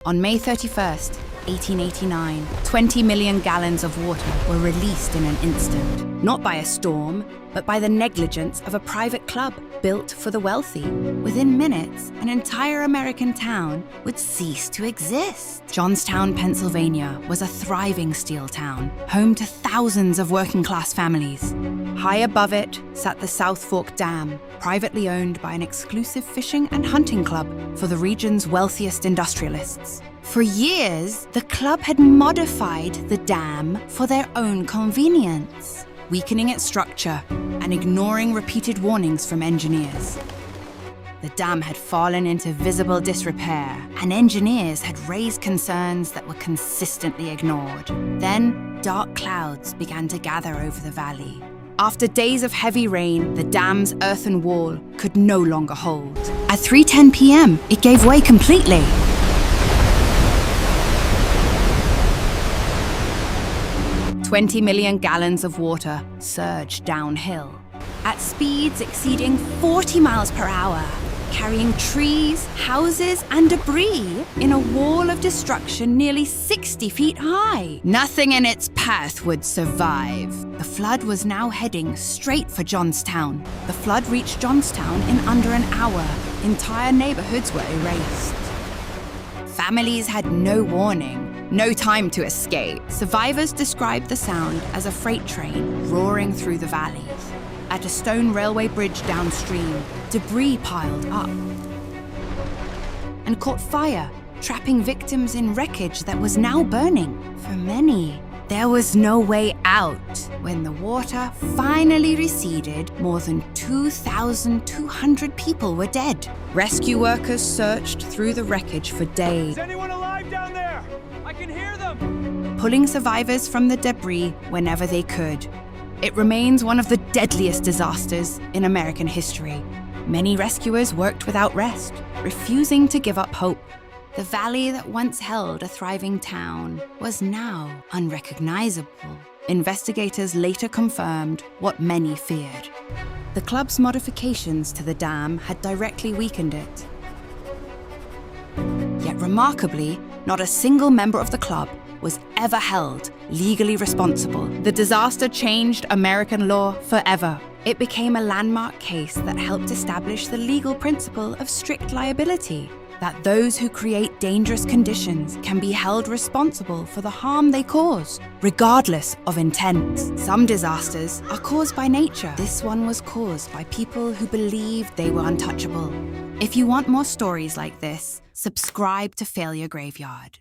On May 31st, 1889, 20 million gallons of water were released in an instant, not by a storm, but by the negligence of a private club built for the wealthy. Within minutes, an entire American town would cease to exist. Johnstown, Pennsylvania was a thriving steel town, home to thousands of working-class families. High above it sat the South Fork Dam, privately owned by an exclusive fishing and hunting club for the region's wealthiest industrialists. For years, the club had modified the dam for their own convenience, weakening its structure and ignoring repeated warnings from engineers. The dam had fallen into visible disrepair, and engineers had raised concerns that were consistently ignored. Then, dark clouds began to gather over the valley. After days of heavy rain, the dam's earthen wall could no longer hold. At 3:10 p.m., it gave way completely. "20 million gallons of water surged downhill, at speeds exceeding 40 miles per hour, carrying trees, houses, and debris in a wall of destruction nearly 60 feet high. Nothing in its path would survive. The flood was now heading straight for Johnstown. The flood reached Johnstown in under an hour. Entire neighborhoods were erased. Families had no warning. No time to escape. Survivors described the sound as a freight train roaring through the valleys. At a stone railway bridge downstream, debris piled up and caught fire, trapping victims in wreckage that was now burning. For many, there was no way out. When the water finally receded, more than 2,200 people were dead. Rescue workers searched through the wreckage for days. Is anyone alive down there? I can hear them! Pulling survivors from the debris whenever they could. It remains one of the deadliest disasters in American history. Many rescuers worked without rest, refusing to give up hope. The valley that once held a thriving town was now unrecognizable. Investigators later confirmed what many feared. The club's modifications to the dam had directly weakened it. Yet remarkably, not a single member of the club was ever held legally responsible. The disaster changed American law forever. It became a landmark case that helped establish the legal principle of strict liability, that those who create dangerous conditions can be held responsible for the harm they cause, regardless of intent. Some disasters are caused by nature. This one was caused by people who believed they were untouchable. If you want more stories like this, subscribe to Failure Graveyard.